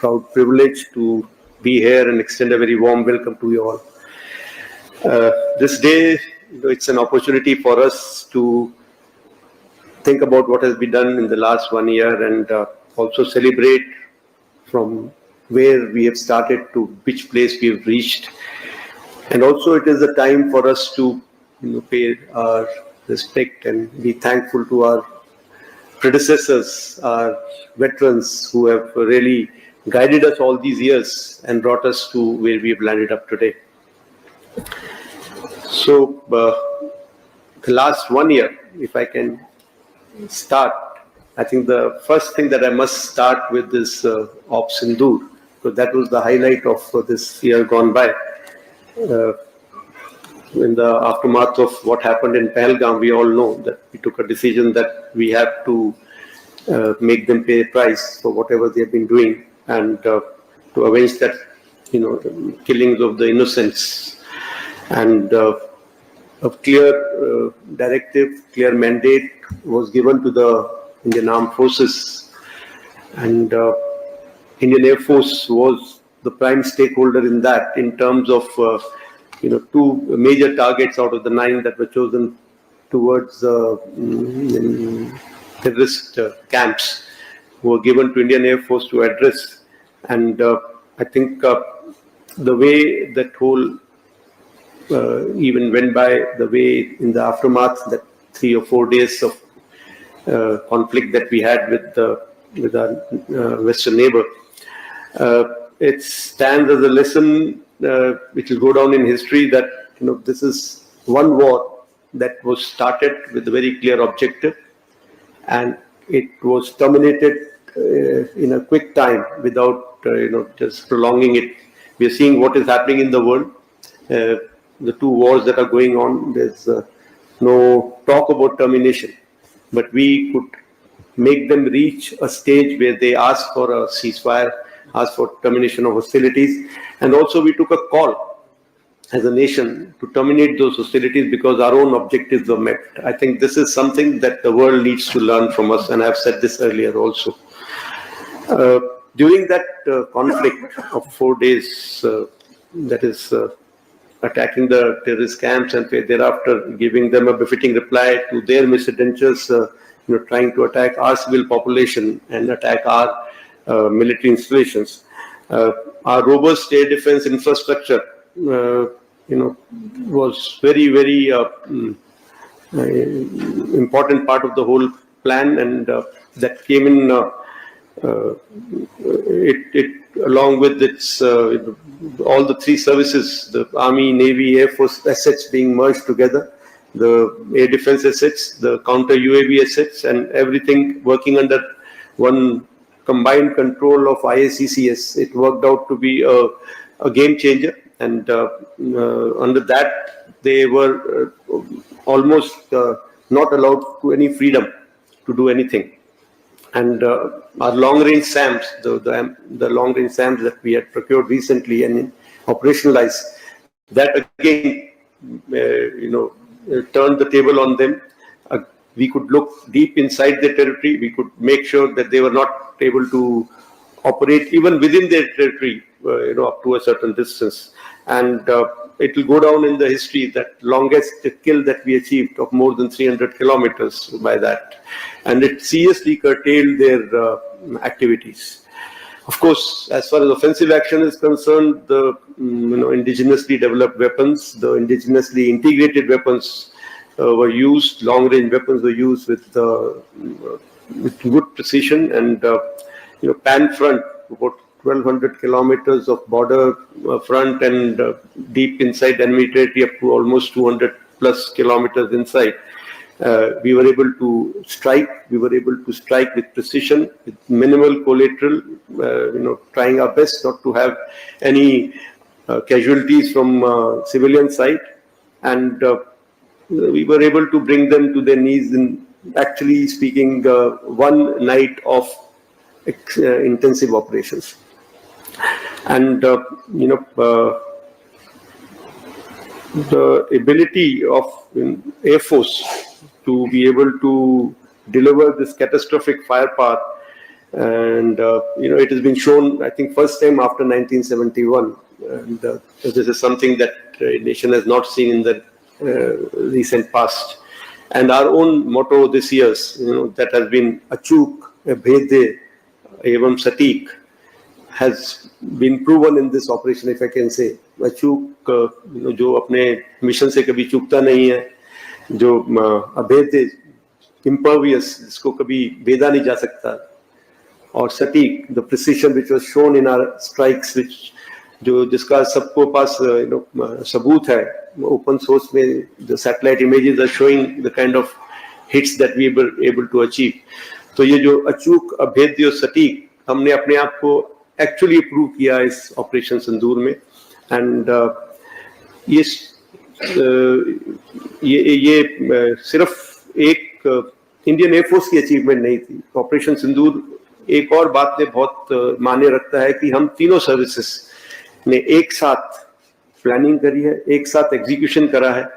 proud privilege to be here and extend a very warm welcome to you all. This day, it's an opportunity for us to think about what has been done in the last 1 year and also celebrate from where we have started to which place we have reached. And also it is a time for us to pay our respect and be thankful to our predecessors, our veterans who have really guided us all these years and brought us to where we have landed up today. So the last 1 year, if I can start, I think the first thing that I must start with is Op Sindoor, because that was the highlight of this year gone by. In the aftermath of what happened in Pahalgam, we all know that we took a decision that we have to make them pay a price for whatever they have been doing and to avenge that, killings of the innocents. And a clear directive, clear mandate was given to the Indian Armed Forces, and Indian Air Force was the prime stakeholder in that, in terms of two major targets out of the 9 that were chosen towards terrorist camps were given to Indian Air Force to address. And I think the way that whole even went by, the way in the aftermath, that 3 or 4 days of conflict that we had with our Western neighbor, it stands as a lesson which will go down in history that this is one war that was started with a very clear objective, and it was terminated in a quick time without just prolonging it. We are seeing what is happening in the world. The 2 wars that are going on, there's no talk about termination, but we could make them reach a stage where they ask for a ceasefire, ask for termination of hostilities. And also we took a call as a nation to terminate those hostilities because our own objectives were met. I think this is something that the world needs to learn from us, and I've said this earlier also. During that conflict of 4 days, that is attacking the terrorist camps and thereafter giving them a befitting reply to their misadventures, trying to attack our civil population and attack our military installations. Our robust air defense infrastructure, was very, very important part of the whole plan, and that came in. It along with its all the 3 services, the Army, Navy, Air Force assets being merged together, the air defense assets, the counter UAV assets, and everything working under one combined control of IACCS. It worked out to be a game changer, and under that they were almost not allowed to any freedom to do anything. And our long-range SAMs, the long-range SAMs that we had procured recently and operationalized, that again, turned the table on them. We could look deep inside their territory. We could make sure that they were not able to operate even within their territory, up to a certain distance. And it will go down in the history that longest kill that we achieved of more than 300 kilometers by that. And it seriously curtailed their activities. Of course, as far as offensive action is concerned, the indigenously developed weapons, the indigenously integrated weapons were used. Long-range weapons were used with good precision, and Pan front, about 1,200 kilometers of border front, and deep inside enemy territory up to almost 200 plus kilometers inside. We were able to strike. We were able to strike with precision, with minimal collateral. Trying our best not to have any casualties from civilian side, and we were able to bring them to their knees in, actually speaking, 1 night of intensive operations. And the ability of Air Force to be able to deliver this catastrophic firepower and it has been shown, I think, first time after 1971, and this is something that nation has not seen in the recent past. And our own motto this year's, that has been Achuk, Bhedde, Evam Satik, has been proven in this operation, if I can say. Achuk, जो अपने mission से कभी चूकता नहीं है, जो अभेद्य, impervious, जिसको कभी भेदा नहीं जा सकता, और सटीक, the precision which was shown in our strikes, which जिसका सबको पास सबूत है, open source में the satellite images are showing the kind of hits that we were able to achieve. तो ये जो अचूक, अभेद्य और सटीक, हमने अपने आप को एक्चुअली प्रूव किया इस ऑपरेशन सिंदूर में. एंड ये सिर्फ एक इंडियन एयरफोर्स की अचीवमेंट नहीं थी. ऑपरेशन सिंदूर एक और बात में बहुत मान्य रखता है कि हम तीनों सर्विसेज ने एक साथ प्लानिंग करी है, एक साथ एग्जीक्यूशन करा है,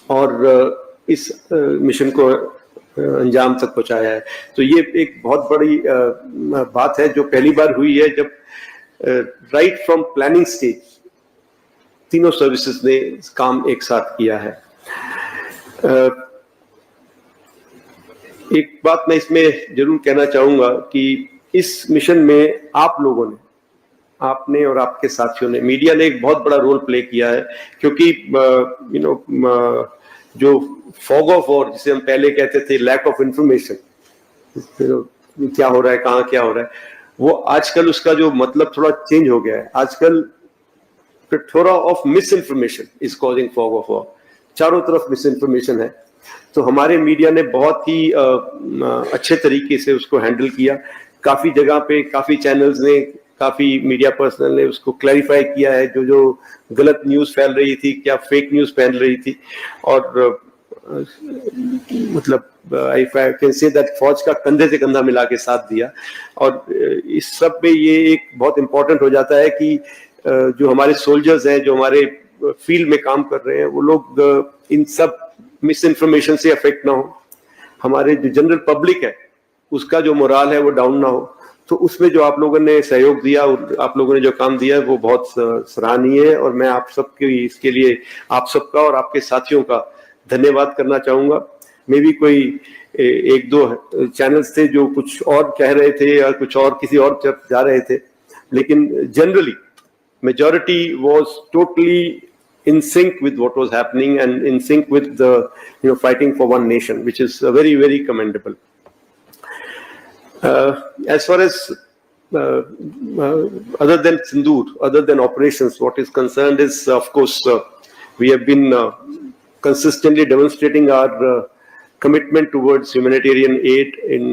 और इस मिशन को अंजाम तक पहुंचाया है. तो ये एक बहुत बड़ी बात है जो पहली बार हुई है, जब राइट फ्रॉम प्लानिंग स्टेज तीनों सर्विसेज ने काम एक साथ किया है. एक बात मैं इसमें जरूर कहना चाहूंगा कि इस मिशन में आप लोगों ने, आपने और आपके साथियों ने, मीडिया ने एक बहुत बड़ा रोल प्ले किया है, क्योंकि जो फॉग ऑफ वॉर, जिसे हम पहले कहते थे लैक ऑफ इंफॉर्मेशन, क्या हो रहा है, कहाँ क्या हो रहा है, वो आजकल उसका जो मतलब थोड़ा चेंज हो गया है. आजकल plethora of miss information is causing fog of war. चारों तरफ मिस इन्फॉर्मेशन है. तो हमारे मीडिया ने बहुत ही अच्छे तरीके से उसको हैंडल किया. काफी जगह पे काफी चैनल्स ने, काफी मीडिया पर्सनल ने उसको क्लैरिफाई किया है, जो गलत न्यूज फैल रही थी, क्या फेक न्यूज फैल रही थी. और मतलब आई कैन से दैट फौज का कंधे से कंधा मिला के साथ दिया. और इस सब में ये एक बहुत इंपॉर्टेंट हो जाता है कि जो हमारे सोल्जर्स हैं, जो हमारे फील्ड में काम कर रहे हैं, वो लोग इन सब मिस इन्फॉर्मेशन से अफेक्ट ना हो. हमारे जो जनरल पब्लिक है उसका जो मोराल है वो डाउन ना हो. तो उसमें जो आप लोगों ने सहयोग दिया, आप लोगों ने जो काम दिया है वो बहुत सराहनीय है, और मैं आप सबके इसके लिए आप सबका और आपके साथियों का धन्यवाद करना चाहूंगा. मे भी कोई एक दो चैनल्स थे जो कुछ और कह रहे थे या कुछ और किसी और तरफ जा रहे थे, लेकिन generally majority was totally in sync with what was happening and in sync with the fighting for one nation, which is very, very commendable. As far as other than Sindoor, other than operations, what is concerned is, of course, we have been consistently demonstrating our commitment towards humanitarian aid in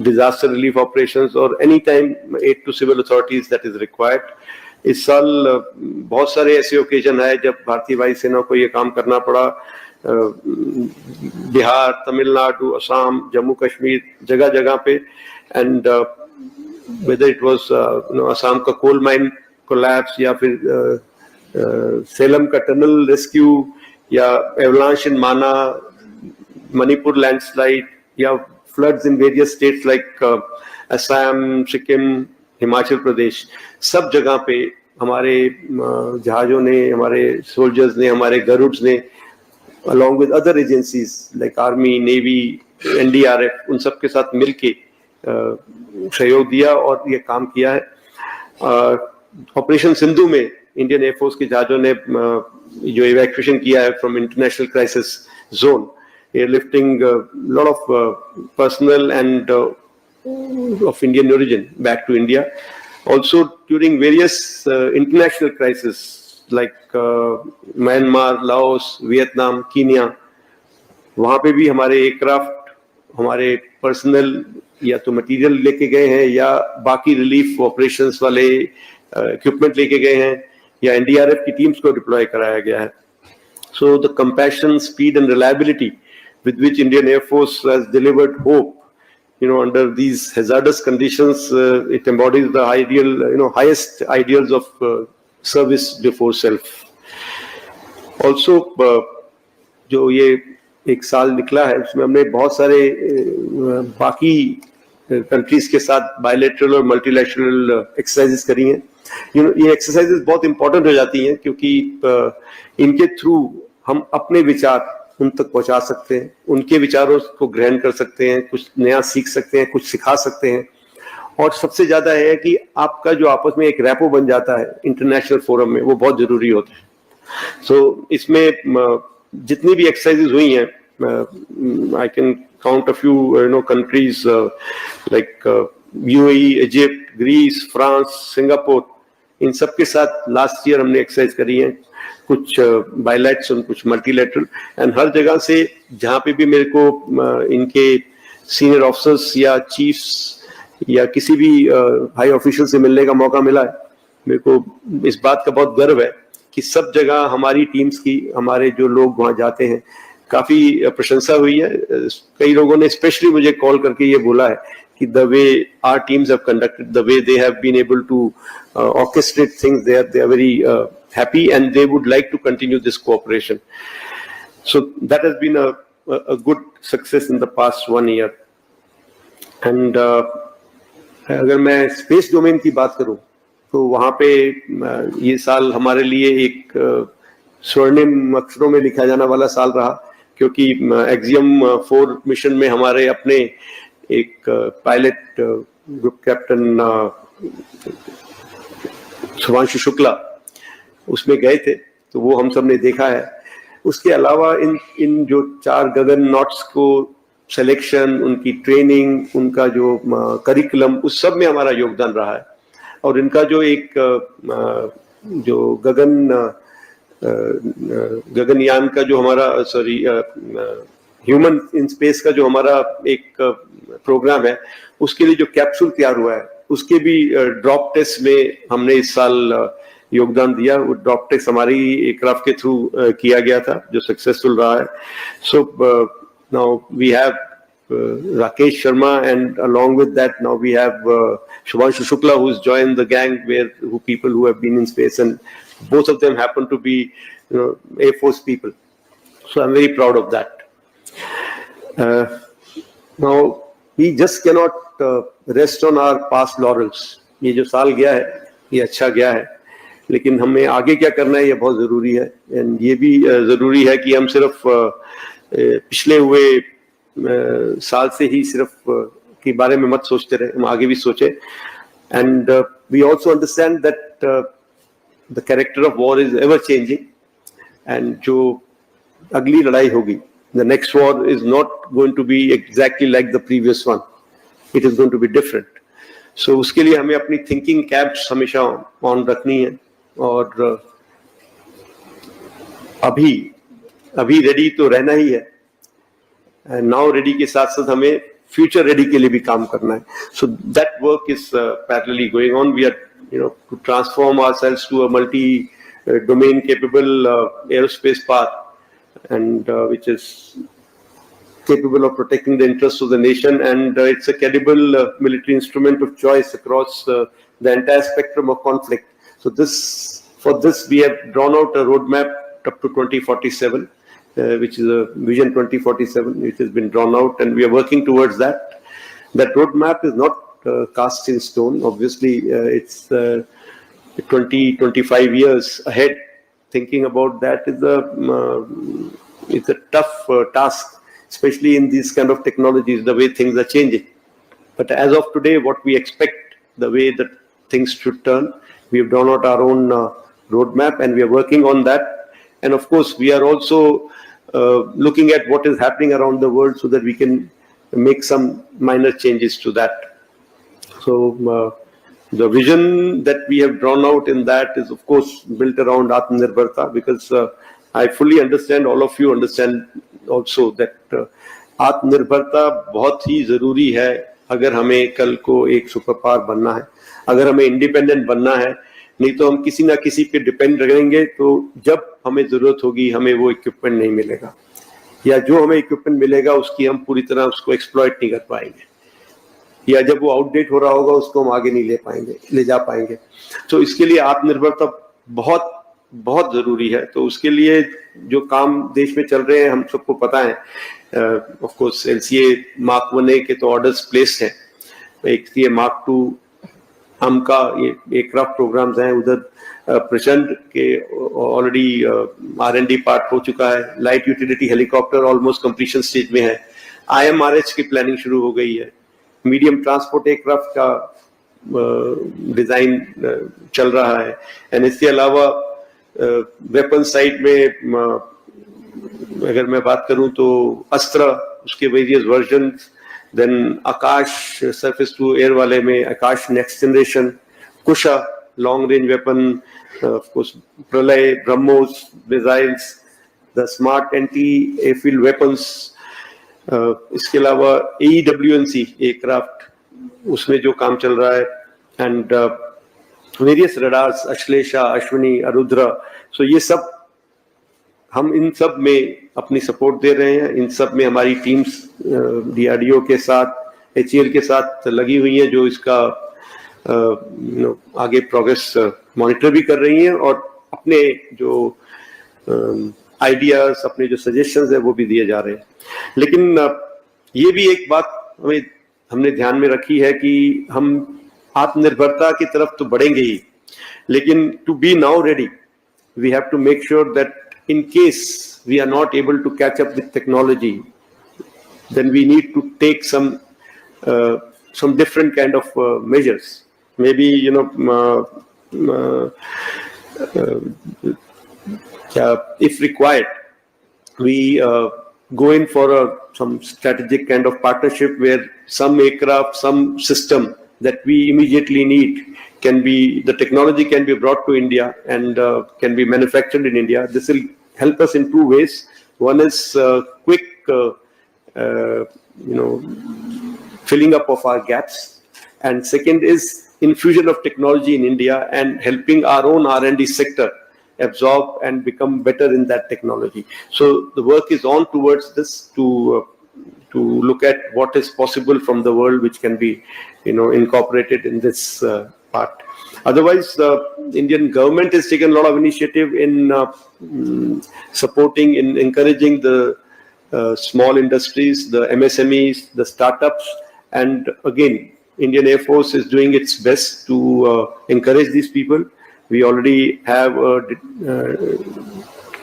disaster relief operations or any time aid to civil authorities that is required. इस साल बहुत सारे ऐसे occasion आए जब भारतीय वायुसेना को ये काम करना पड़ा. बिहार, तमिलनाडु, असम, जम्मू कश्मीर, जगह जगह पे. And whether it was Assam का कोल माइन कोलैप्स, या फिर सेलम का टनल रेस्क्यू, या avalanche in Mana, Manipur landslide, या floods in various states like Assam, Sikkim, Himachal Pradesh, सब जगह पे हमारे जहाजों ने, हमारे सोल्जर्स ने, हमारे गरुड्स ने, along with other agencies like army, navy, NDRF, उन सब के साथ मिलके सहयोग दिया और ये काम किया है. ऑपरेशन सिंधु में इंडियन एयरफोर्स के जहाजों ने जो इवैक्यूएशन किया है from international crisis zone, airlifting a lot of personnel and of Indian origin back to India. Also during various international crises like Myanmar, Laos, Vietnam, Kenya, वहाँ पे भी हमारे एयरक्राफ्ट, हमारे पर्सनल या तो मटेरियल लेके गए हैं या बाकी रिलीफ ऑपरेशंस वाले इक्विपमेंट लेके गए हैं, या एनडीआरएफ की टीम्स को डिप्लॉय कराया गया है. So the compassion, speed and reliability with which Indian Air Force has delivered hope, under these hazardous conditions, it embodies the ideal, highest ideals of service before self. Also, जो ये एक साल निकला है उसमें हमने बहुत सारे बाकी कंट्रीज के साथ बायलैटरल और मल्टीलैटरल एक्सरसाइजेस करी हैं। ये एक्सरसाइजेस बहुत इंपॉर्टेंट हो जाती हैं क्योंकि इनके थ्रू हम अपने विचार उन तक पहुंचा सकते हैं, उनके विचारों को ग्रहण कर सकते हैं, कुछ नया सीख सकते हैं, कुछ सिखा सकते हैं। और सबसे ज्यादा है कि आपका जो आपस में एक रैपो बन जाता है इंटरनेशनल फोरम में, वो बहुत जरूरी होता है। सो इसमें जितनी भी एक्सरसाइजेज हुई हैं, I can count a few countries like UAE, Egypt, Greece, France, Singapore, इन सब के साथ लास्ट ईयर हमने एक्सरसाइज करी है, कुछ बायलैट्स और कुछ मल्टीलैटरल। एंड हर जगह से जहाँ पे भी मेरे को इनके सीनियर ऑफिसर्स या चीफ्स या किसी भी हाई ऑफिशियल से मिलने का मौका मिला है, मेरे को इस बात का बहुत गर्व है कि सब जगह हमारी टीम्स की, हमारे जो लोग वहाँ जाते हैं, काफी प्रशंसा हुई है। कई लोगों ने स्पेशली मुझे कॉल करके ये बोला है कि the way our teams have conducted, the way they have been able to orchestrate things, they are very happy and they would like to continue this cooperation. So that has been a good success in the past 1 year. And अगर मैं space domain की बात करूं तो वहां पे ये साल हमारे लिए एक स्वर्णिम अक्षरों में लिखा जाने वाला साल रहा, क्योंकि एक्सियम 4 मिशन में हमारे अपने एक pilot group captain Shubhanshu Shukla उसमें गए थे, तो वो हम सब ने देखा है। उसके अलावा इन जो 4 गगन नॉट्स को सिलेक्शन, उनकी ट्रेनिंग, उनका जो करिकुलम, उस सब में हमारा योगदान रहा है। और इनका जो एक जो गगनयान का जो हमारा ह्यूमन इन स्पेस का जो हमारा एक प्रोग्राम है, उसके लिए जो कैप्सूल तैयार हुआ है, उसके भी ड्रॉप टेस्ट में हमने इस साल योगदान दिया। वो ड्रॉप टेस्ट हमारी एयरक्राफ्ट के थ्रू किया गया था, जो सक्सेसफुल रहा है। So now we have Rakesh Sharma, and along with that now we have Shubhanshu Shukla, who's joined the gang who people who have been in space, and both of them happen to be Air Force people. So I'm very proud of that. Now we just cannot rest on our past laurels. ये जो साल गया है ये अच्छा गया है, लेकिन हमें आगे क्या करना है ये बहुत जरूरी है। एंड ये भी जरूरी है कि हम सिर्फ पिछले हुए साल से ही सिर्फ के बारे में मत सोचते रहे, हम आगे भी सोचे। And we also understand that the character of war is ever changing, and जो अगली लड़ाई होगी, the next war is not going to be exactly like the previous one. It is going to be different. So उसके लिए हमें अपनी thinking caps हमेशा on रखनी है, और अभी ready तो रहना ही है, and now ready के साथ साथ हमें future ready के लिए भी काम करना है. So that work is parallelly going on. We are to transform ourselves to a multi domain capable aerospace path, and which is capable of protecting the interests of the nation, and it's a credible military instrument of choice across the entire spectrum of conflict. So for this we have drawn out a roadmap up to 2047, which is a Vision 2047, which has been drawn out, and we are working towards that. That roadmap is not cast in stone. Obviously, it's 20-25 years ahead. Thinking about that is it's a tough task, especially in these kind of technologies, the way things are changing. But as of today, what we expect, the way that things should turn, we have drawn out our own roadmap, and we are working on that. And of course, we are also looking at what is happening around the world so that we can make some minor changes to that. So the vision that we have drawn out in that is, of course, built around Atmanirbharta, because I fully understand, all of you understand also that Atmanirbharta बहुत ही जरूरी है अगर हमें कल को एक super power बनना है, अगर हमें इंडिपेंडेंट बनना है। नहीं तो हम किसी ना किसी पे डिपेंड रहेंगे, तो जब हमें जरूरत होगी हमें वो इक्विपमेंट नहीं मिलेगा, या जो हमें इक्विपमेंट मिलेगा उसकी हम पूरी तरह उसको एक्सप्लॉइट नहीं कर पाएंगे, या जब वो आउटडेट हो रहा होगा उसको हम आगे नहीं ले जा पाएंगे। तो इसके लिए आत्मनिर्भरता बहुत बहुत जरूरी है। तो उसके लिए जो काम देश में चल रहे हैं हम सबको पता है। Of course LCA Mark 1A के तो ऑर्डर्स प्लेस्ड हैं, एक CA Mark II AMCA ये एयरक्राफ्ट प्रोग्राम्स हैं, उधर प्रचंड के ऑलरेडी R&D पार्ट हो चुका है. Light utility helicopter almost completion stage में है. IMRH की प्लानिंग शुरू हो गई है. मीडियम ट्रांसपोर्ट एयरक्राफ्ट का डिजाइन चल रहा है. एंड इसके अलावा वेपन साइड में अगर मैं बात करूं तो अस्त्र, उसके various versions, then Akash surface to air वाले में Akash next generation, Kusha long range weapon, of course Pralay, BrahMos missiles, the smart anti airfield weapons. इसके अलावा AEWNC एयरक्राफ्ट, उसमें जो काम चल रहा है, and various radars, Ashlesha, Ashwini, Arudra. So ये सब हम इन सब में अपनी सपोर्ट दे रहे हैं. इन सब में हमारी टीम्स DRDO के साथ, HAL के साथ लगी हुई हैं, जो इसका आगे प्रोग्रेस मॉनिटर भी कर रही हैं और अपने जो आइडियाज, अपने जो सजेशंस है वो भी दिए जा रहे हैं. लेकिन ये भी एक बात हमने ध्यान में रखी है कि हम आत्मनिर्भरता की तरफ तो बढ़ेंगे ही, लेकिन to be now ready we have to make sure that in case we are not able to catch up with technology, then we need to take some different kind of measures. Maybe if required, we go in for some strategic kind of partnership where some aircraft, some system that we immediately need the technology can be brought to India and can be manufactured in India. This will help us in two ways. One is quick, filling up of our gaps, and second is infusion of technology in India and helping our own R&D sector absorb and become better in that technology. So the work is on towards this to look at what is possible from the world, which can be, incorporated in this part. Otherwise, the Indian government has taken a lot of initiative in supporting, in encouraging the small industries, the MSMEs, the startups, and again, Indian Air Force is doing its best to encourage these people. We already have a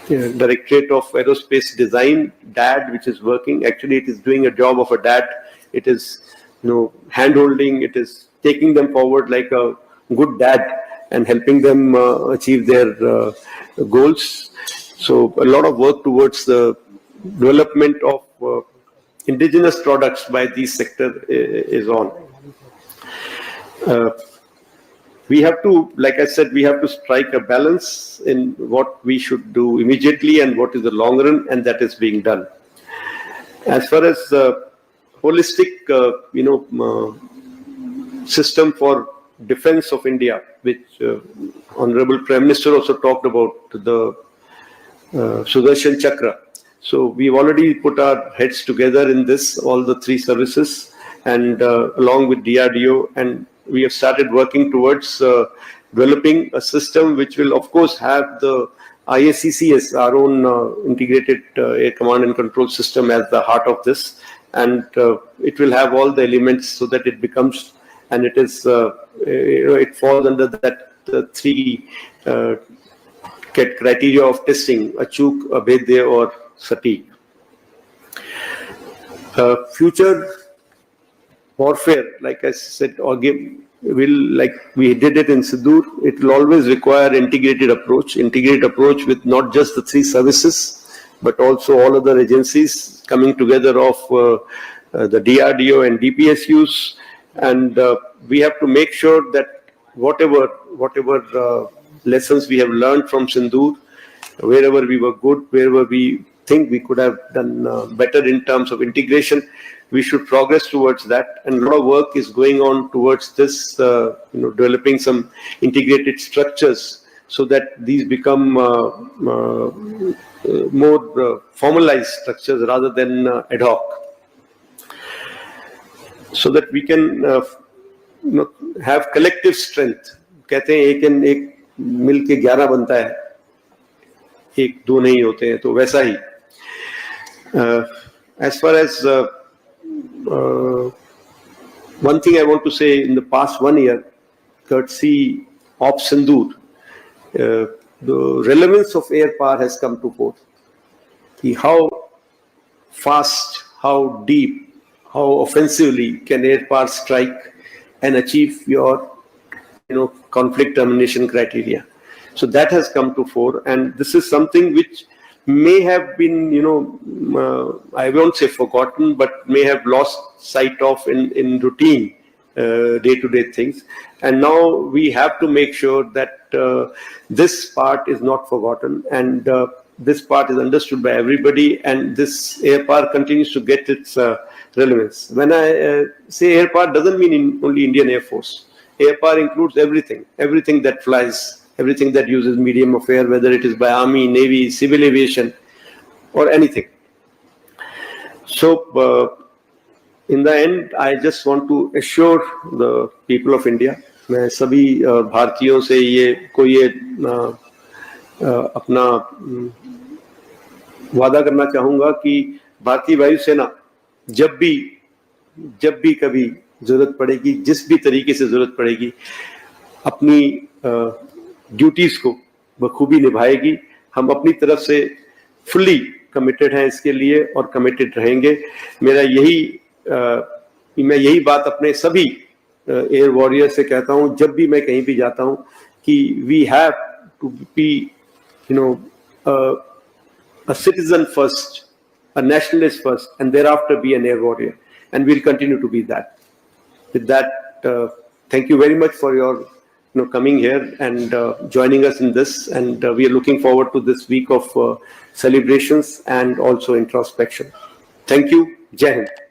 Directorate of Aerospace Design, DAD, which is working. Actually, it is doing a job of a DAD. It is, hand-holding, it is taking them forward like a good dad and helping them achieve their goals. So a lot of work towards the development of indigenous products by these sector is on. We have to, like I said, we have to strike a balance in what we should do immediately and what is the long run, and that is being done. As far as holistic, system for defense of India, which Honorable Prime Minister also talked about, the Sudarshan Chakra. So we've already put our heads together in this, all the three services, and along with DRDO, and we have started working towards developing a system which will, of course, have the IACCS, our own integrated air command and control system, as the heart of this, and it will have all the elements so that it becomes, and it is, it falls under that three criteria of testing: Achuk, Abhedya, or Sati. Future warfare, like I said, or like we did it in Sindoor, it will always require integrated approach with not just the three services, but also all other agencies coming together of the DRDO and DPSUs, and we have to make sure that whatever lessons we have learned from Sindoor, wherever we were good, wherever we think we could have done better in terms of integration, we should progress towards that. And a lot of work is going on towards this, developing some integrated structures so that these become more formalized structures rather than ad hoc, so that we can have collective strength. कहते हैं एक मिल के 11 बनता है, एक दो नहीं होते हैं, तो वैसा ही. As far as one thing I want to say, in the past 1 year, courtesy of Sindoor, the relevance of air power has come to fore. How fast, how deep, how offensively can air power strike and achieve your conflict termination criteria. So that has come to fore, and this is something which may have been, I won't say forgotten, but may have lost sight of in routine day-to-day things. And now we have to make sure that this part is not forgotten, and this part is understood by everybody, and this air power continues to get its relevance. When I say air power, doesn't mean only Indian Air Force. Air power includes everything that flies, everything that uses medium of air, whether it is by Army, Navy, civil aviation, or anything. So, in the end, I just want to assure the people of India, मैं सभी भारतीयों से ये अपना वादा करना चाहूँगा कि भारतीय वायुसेना जब भी कभी जरूरत पड़ेगी, जिस भी तरीके से जरूरत पड़ेगी, अपनी ड्यूटीज को बखूबी निभाएगी. हम अपनी तरफ से फुल्ली कमिटेड हैं इसके लिए और कमिटेड रहेंगे. मैं यही बात अपने सभी एयर वॉरियर से कहता हूं जब भी मैं कहीं भी जाता हूं कि we have to be a citizen first, a nationalist first, and thereafter be an air warrior, and we'll continue to be that. With that, thank you very much for your coming here and joining us in this, and we are looking forward to this week of celebrations and also introspection. Thank you. Jai Hind.